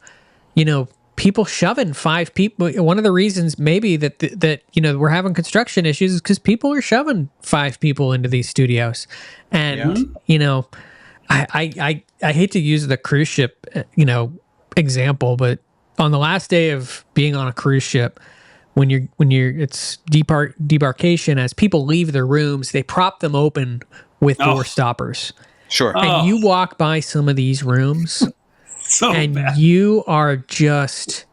people shoving 5 people. One of the reasons maybe that we're having construction issues is because people are shoving 5 people into these studios. And, I hate to use the cruise ship, example, but on the last day of being on a cruise ship, when it's debarkation, as people leave their rooms, they prop them open with door stoppers. Sure. And you walk by some of these rooms bad. You are just,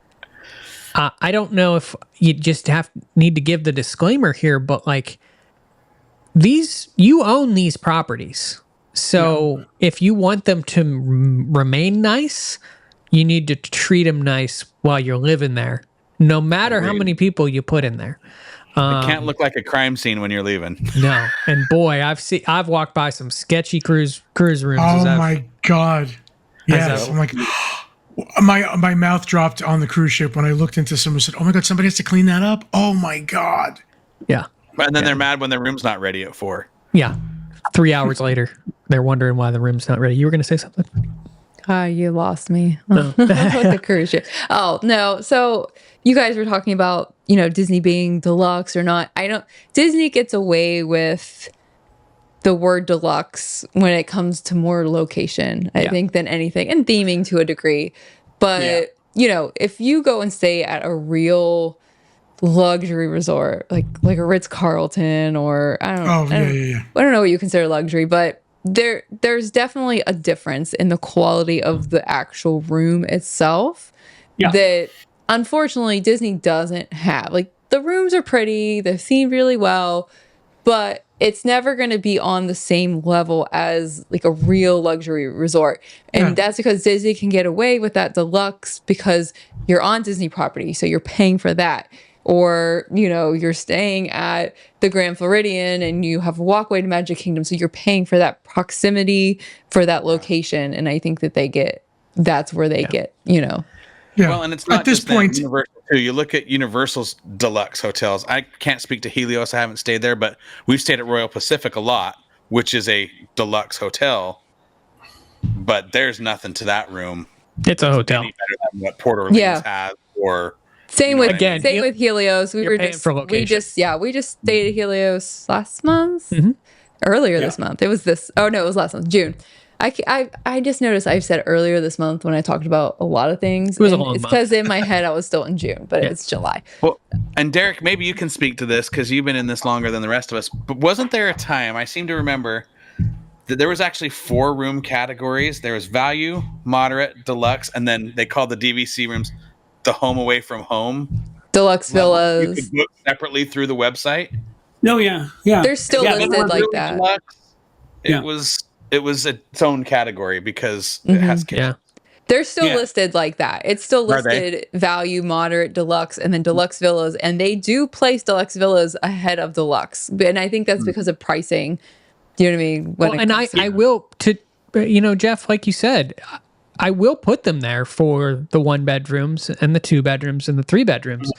I don't know if you just need to give the disclaimer here, but like you own these properties. So if you want them to remain nice, you need to treat them nice while you're living there. No matter how many people you put in there. It can't look like a crime scene when you're leaving. No. And boy, I've walked by some sketchy cruise rooms. Oh my God. Yes. I'm like, my mouth dropped on the cruise ship when I looked into someone and said, "Oh my God, somebody has to clean that up." Oh my God. Yeah. And then they're mad when their room's not ready at 4. Yeah. 3 hours later, they're wondering why the room's not ready. You were going to say something? You lost me. With the cruise ship. Oh, no. So you guys were talking about, Disney being deluxe or not. Disney gets away with the word deluxe when it comes to more location, I think, than anything, and theming to a degree. But, if you go and stay at a real luxury resort, like a Ritz-Carlton or I don't know what you consider luxury, but there's definitely a difference in the quality of the actual room itself that unfortunately Disney doesn't have. Like, the rooms are pretty, they're themed really well, but it's never going to be on the same level as like a real luxury resort. And that's because Disney can get away with that deluxe because you're on Disney property. So you're paying for that. Or, you know, you're staying at the Grand Floridian and you have a walkway to Magic Kingdom. So you're paying for that proximity, for that location. And I think that that's where they get, you know. Yeah. Well, and it's not at this just point. Universal too. You look at Universal's deluxe hotels. I can't speak to Helios. I haven't stayed there, but we've stayed at Royal Pacific a lot, which is a deluxe hotel. But there's nothing to that room. It's a hotel. Any better than what Port Orleans has, or same with Helios. We just stayed at Helios last month, earlier this month. It was last month, June. I just noticed I've said earlier this month when I talked about a lot of things. It's because in my head I was still in June, but it's July. Well, and Derek, maybe you can speak to this because you've been in this longer than the rest of us. But wasn't there a time, I seem to remember, that there was actually 4 room categories? There was value, moderate, deluxe, and then they called the DVC rooms the home away from home. Deluxe villas. You could book separately through the website. No, yeah. They're still listed like that. Deluxe, it was its own category because it has kitchens. Yeah. They're still listed like that. It's still listed value, moderate, deluxe, and then deluxe villas. And they do place deluxe villas ahead of deluxe. And I think that's because of pricing. Do you know what I mean? I will, Jeff, like you said, I will put them there for the 1 bedrooms and the 2 bedrooms and the 3 bedrooms.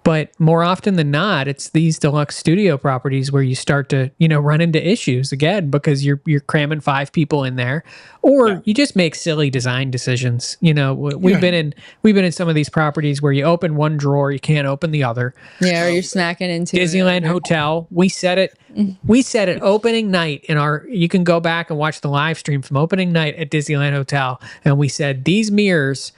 But more often than not, it's these deluxe studio properties where you start to, run into issues again because you're cramming 5 people in there, or you just make silly design decisions. We've been in some of these properties where you open one drawer, you can't open the other. Yeah, or you're smacking into Disneyland Hotel. We said it opening night you can go back and watch the live stream from opening night at Disneyland Hotel, and we said these mirrors,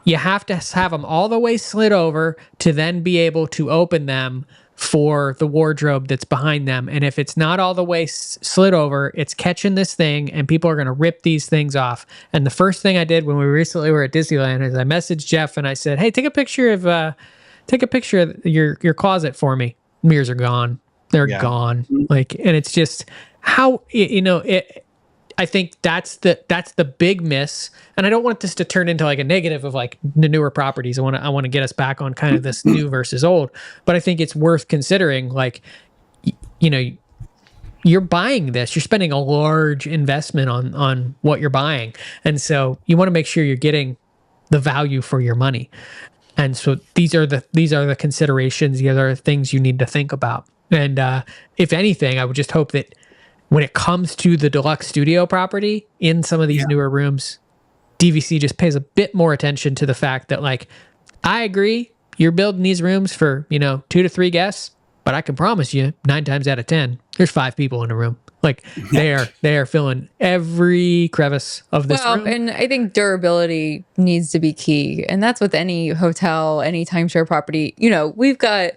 you have to have them all the way slid over to then be able to open them for the wardrobe that's behind them. And if it's not all the way slid over, it's catching this thing and people are going to rip these things off. And the first thing I did when we recently were at Disneyland is I messaged Jeff and I said, hey, take a picture of your closet for me. Mirrors are gone. They're gone. And it's just how, I think that's the big miss, and I don't want this to turn into like a negative of like the newer properties. I want to get us back on kind of this new versus old, but I think it's worth considering. Like, you're buying this, you're spending a large investment on what you're buying, and so you want to make sure you're getting the value for your money. And so these are the considerations. These are the things you need to think about. And if anything, I would just hope that when it comes to the deluxe studio property in some of these newer rooms, DVC just pays a bit more attention to the fact that, like, I agree, you're building these rooms for, 2 to 3 guests, but I can promise you 9 times out of 10, there's 5 people in a room. Like, they are filling every crevice of this room. And I think durability needs to be key. And that's with any hotel, any timeshare property. We've got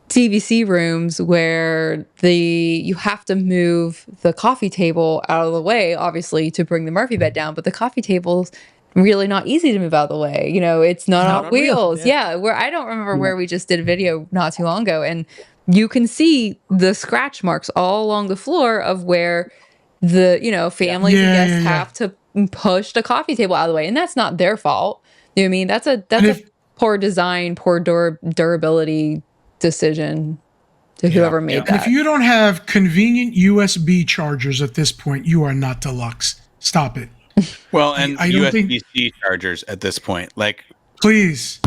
DVC rooms where you have to move the coffee table out of the way, obviously, to bring the Murphy bed down. But the coffee table's really not easy to move out of the way. It's not on wheels. Where I don't remember where we just did a video not too long ago, and you can see the scratch marks all along the floor of where the families and guests have to push the coffee table out of the way, and that's not their fault. You know what I mean? That's a poor design, poor durability decision to whoever made that. And if you don't have convenient USB chargers at this point, you are not deluxe. Stop it. Well, and USB-C chargers at this point, like, please.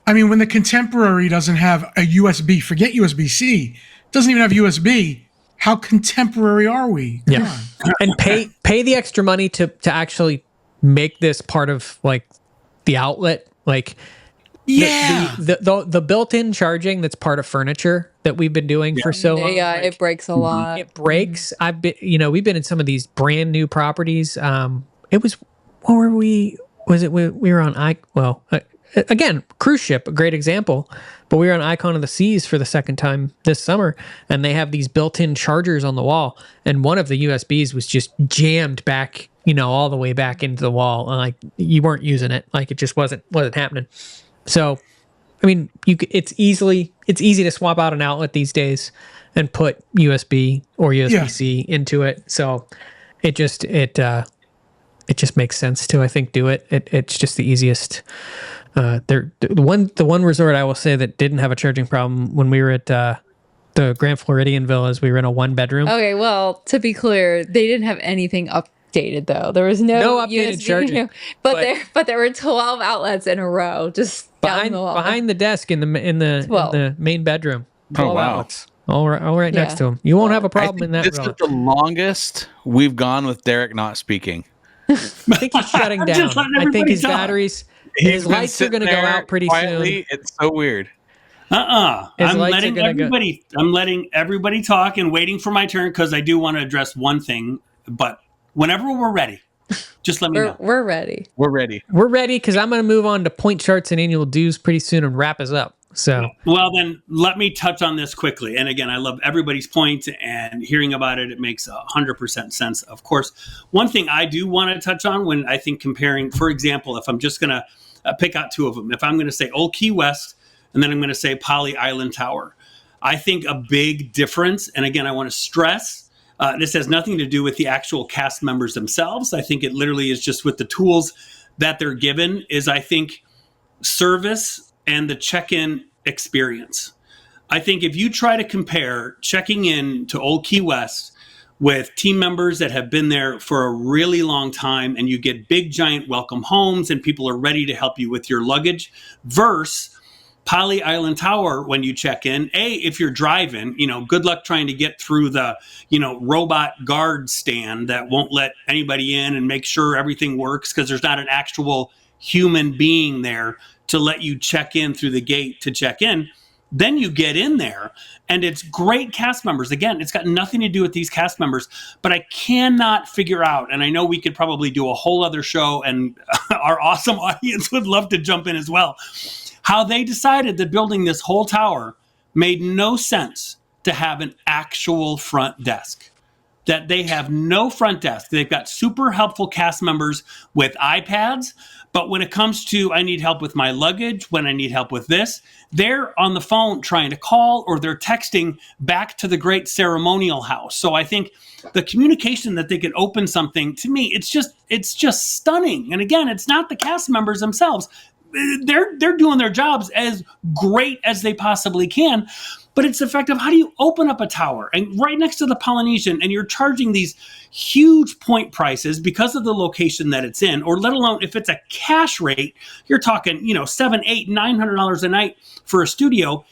I mean, when the Contemporary doesn't have a USB, forget USB-C, doesn't even have USB. How contemporary are we? Come on. And pay the extra money to actually make this part of like the outlet, like. The built-in charging that's part of furniture that we've been doing for so long. It breaks a lot. It breaks. I've been, we've been in some of these brand new properties. It was, what were we? Was it we were on again, cruise ship, a great example. But we were on Icon of the Seas for the second time this summer, and they have these built-in chargers on the wall, and one of the USBs was just jammed back, all the way back into the wall. Like, you weren't using it. Like, it just wasn't happening. So I mean, it's easy to swap out an outlet these days and put USB or USB-C into it. So it just makes sense to, I think, do it. It's just the easiest. The one resort I will say that didn't have a charging problem when we were at the Grand Floridian Villas, we were in a 1-bedroom. Okay, well, to be clear, they didn't have anything updated though. There was no updated USB, charging. but there were 12 outlets in a row just behind the desk in the main bedroom. 12 outlets. All right next to him. You won't have a problem in that. This is the longest we've gone with Derek not speaking. I think he's shutting down. I think his batteries, his lights are going to go out pretty soon. It's so weird. I'm letting everybody talk and waiting for my turn because I do want to address one thing. But whenever we're ready, just let me know. We're ready. We're ready because I'm going to move on to point charts and annual dues pretty soon and wrap us up. So, well, then let me touch on this quickly. And again, I love everybody's point and hearing about it. It makes 100% sense. Of course, one thing I do want to touch on when I think comparing, for example, if I'm just going to pick out two of them, if I'm going to say Old Key West, and then I'm going to say Polynesian Tower, I think a big difference. And again, I want to stress, this has nothing to do with the actual cast members themselves. I think it literally is just with the tools that they're given is, I think, service and the check-in experience. I think if you try to compare checking in to Old Key West with team members that have been there for a really long time and you get big, giant welcome homes and people are ready to help you with your luggage versus Polynesian Tower, when you check in, if you're driving, good luck trying to get through the, robot guard stand that won't let anybody in and make sure everything works because there's not an actual human being there to let you check in through the gate to check in. Then you get in there and it's great cast members. Again, it's got nothing to do with these cast members, but I cannot figure out, and I know we could probably do a whole other show and our awesome audience would love to jump in as well, how they decided that building this whole tower made no sense to have an actual front desk. That they have no front desk. They've got super helpful cast members with iPads, but when it comes to I need help with my luggage, when I need help with this, they're on the phone trying to call or they're texting back to the great ceremonial house. So I think the communication that they could open something, to me, it's just stunning. And again, it's not the cast members themselves. They're doing their jobs as great as they possibly can, but it's the fact of how do you open up a tower and right next to the Polynesian and you're charging these huge point prices because of the location that it's in, or let alone if it's a cash rate, you're talking, $700, $800, $900 a night for a studio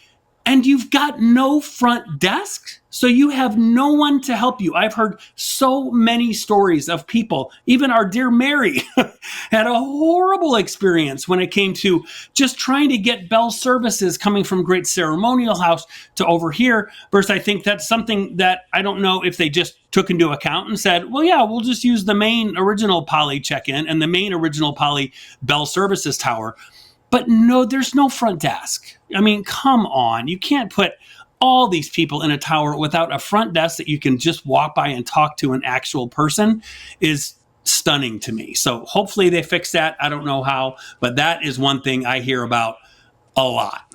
and you've got no front desk. So you have no one to help you. I've heard so many stories of people, even our dear Mary had a horrible experience when it came to just trying to get bell services coming from Great Ceremonial House to over here. Versus I think that's something that I don't know if they just took into account and said, well, yeah, we'll just use the main original Poly check-in and the main original Poly bell services tower. But no, there's no front desk. I mean, come on. You can't put all these people in a tower without a front desk that you can just walk by and talk to an actual person is stunning to me. So hopefully they fix that. I don't know how, but that is one thing I hear about a lot.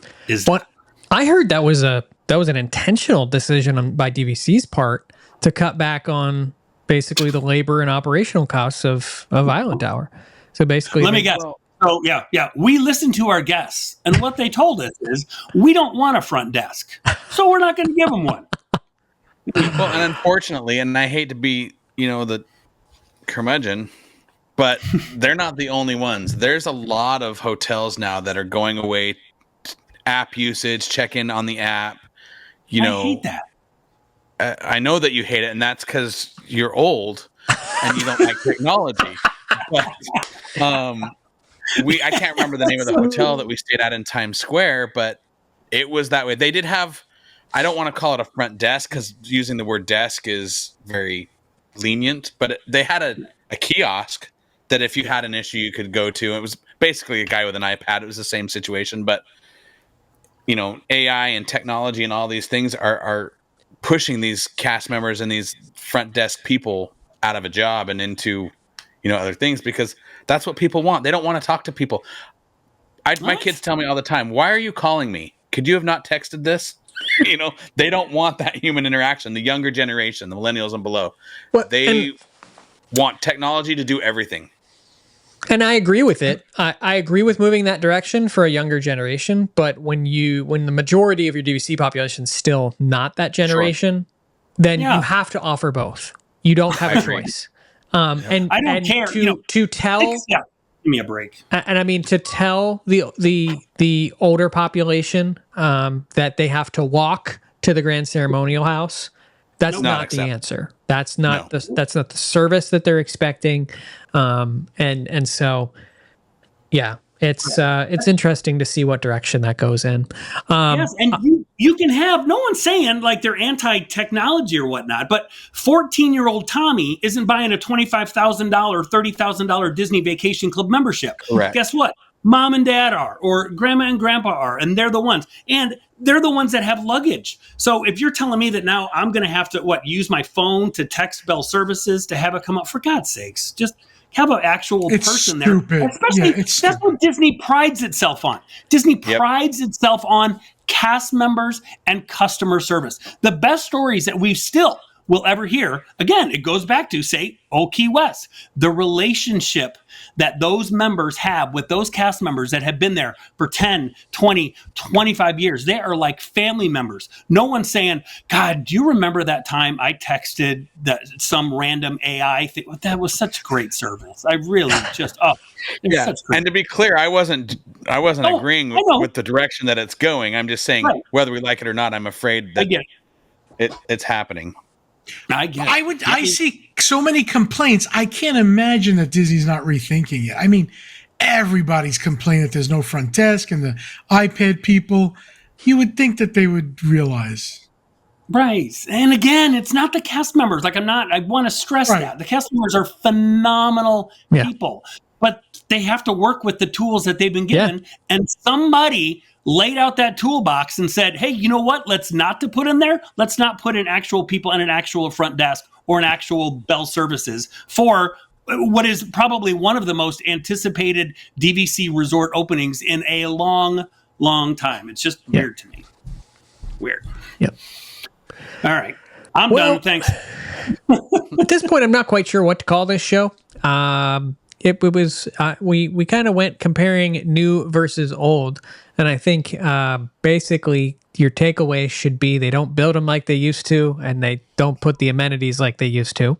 I heard that was an intentional decision by DVC's part to cut back on basically the labor and operational costs of Island Tower. So basically, let me guess. So yeah. We listened to our guests, and what they told us is we don't want a front desk, so we're not going to give them one. Well, and unfortunately, and I hate to be, the curmudgeon, but they're not the only ones. There's a lot of hotels now that are going away. App usage, check in on the app. I hate that. I know that you hate it, and that's because you're old and you don't like technology. But, I can't remember the name of the hotel that we stayed at in Times Square, but it was that way. They did have, I don't want to call it a front desk because using the word desk is very lenient, but they had a kiosk that if you had an issue, you could go to. It was basically a guy with an iPad. It was the same situation, but AI and technology and all these things are pushing these cast members and these front desk people out of a job and into, other things because that's what people want. They don't want to talk to people. My kids tell me all the time, why are you calling me? Could you have not texted this? They don't want that human interaction. The younger generation, the millennials and below, they want technology to do everything. And I agree with it. I agree with moving that direction for a younger generation. But when the majority of your DVC population is still not that generation, then you have to offer both. You don't have a choice. And I don't care. To tell. Give me a break. And I mean, to tell the older population that they have to walk to the grand ceremonial house, that's not the answer. That's not that's not the service that they're expecting. And so, yeah, it's interesting to see what direction that goes in. Yes, and you can have, no one's saying like they're anti-technology or whatnot, but 14-year-old Tommy isn't buying a $25,000, $30,000 Disney Vacation Club membership. Correct. Guess what? Mom and dad are, or grandma and grandpa are, and they're the ones. And they're the ones that have luggage. So if you're telling me that now I'm going to have to, use my phone to text Bell Services to have it come up, for God's sakes, just have an actual person stupid. there. Especially, that's what Disney prides itself on. Disney prides itself on cast members and customer service. The best stories that we've still will ever hear, again, it goes back to, say, Key West, the relationship that those members have with those cast members that have been there for 10, 20, 25 years. They are like family members. No one's saying, God, do you remember that time I texted some random AI thing? That was such great service. I really just, And to be clear, I wasn't agreeing with the direction that it's going. I'm just saying, whether we like it or not, I'm afraid that it's happening. I see so many complaints. I can't imagine that Disney's not rethinking it. I mean, everybody's complaining that there's no front desk and the iPad people. You would think that they would realize. Right. And again, it's not the cast members. Like I want to stress that. The cast members are phenomenal people, but they have to work with the tools that they've been given. Yeah. And somebody laid out that toolbox and said, hey, you know what? Let's not to put in there. Let's not put in actual people and an actual front desk or an actual Bell Services for what is probably one of the most anticipated DVC resort openings in a long, long time. It's just weird to me. Weird. Yep. All right. I'm done. Thanks. At this point, I'm not quite sure what to call this show. It was we kind of went comparing new versus old, and I think basically your takeaway should be they don't build them like they used to, and they don't put the amenities like they used to.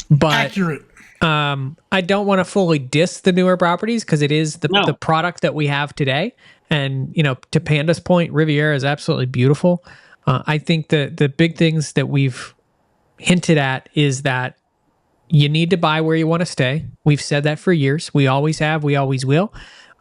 But accurate. I don't want to fully diss the newer properties because it is the product that we have today, and to Panda's point, Riviera is absolutely beautiful. I think the big things that we've hinted at is that you need to buy where you want to stay. We've said that for years. We always have. We always will.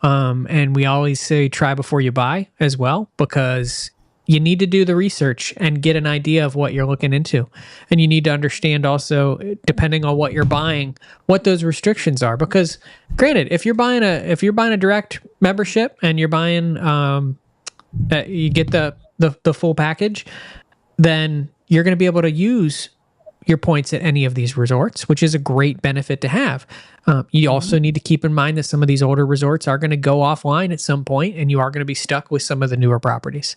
And we always say try before you buy as well, because you need to do the research and get an idea of what you're looking into. And you need to understand also, depending on what you're buying, what those restrictions are. Because granted, if you're buying a direct membership and you're buying, you get the full package, then you're going to be able to use your points at any of these resorts, which is a great benefit to have. You also need to keep in mind that some of these older resorts are going to go offline at some point, and you are going to be stuck with some of the newer properties.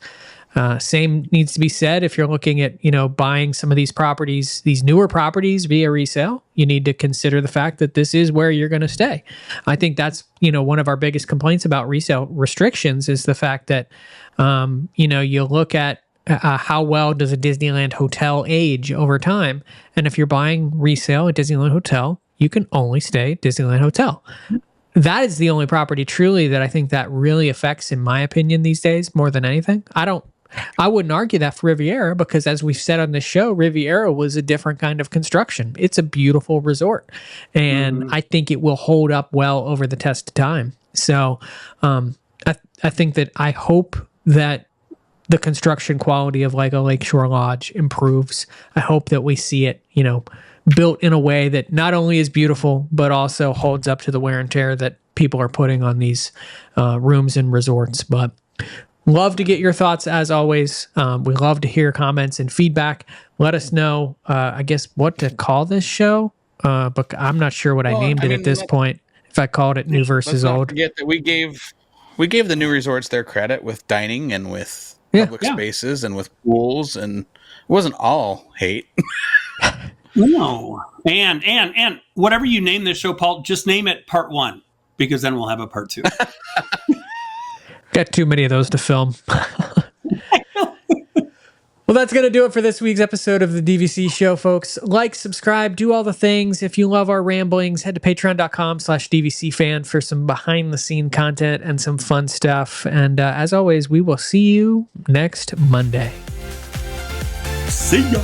Same needs to be said if you're looking at, buying some of these properties, these newer properties via resale. You need to consider the fact that this is where you're going to stay. I think that's, one of our biggest complaints about resale restrictions is the fact that, you look at how well does a Disneyland hotel age over time? And if you're buying resale at Disneyland Hotel, you can only stay at Disneyland Hotel. That is the only property truly that I think that really affects, in my opinion, these days more than anything. I wouldn't argue that for Riviera, because as we've said on this show, Riviera was a different kind of construction. It's a beautiful resort, and I think it will hold up well over the test of time. So I think that I hope that the construction quality of like a Lakeshore Lodge improves. I hope that we see it, built in a way that not only is beautiful, but also holds up to the wear and tear that people are putting on these rooms and resorts. But love to get your thoughts as always. We love to hear comments and feedback. Let us know, I guess, what to call this show. But I'm not sure what I named it at this point. If I called it new versus old. Forget that we gave we gave the new resorts their credit with dining and with public spaces and with pools, and it wasn't all hate. No. And whatever you name this show, Paul, just name it Part 1, because then we'll have a Part 2. Got too many of those to film. Well, that's going to do it for this week's episode of the DVC Show, folks. Like, subscribe, do all the things. If you love our ramblings, head to patreon.com/DVCfan for some behind-the-scene content and some fun stuff. And as always, we will see you next Monday. See ya.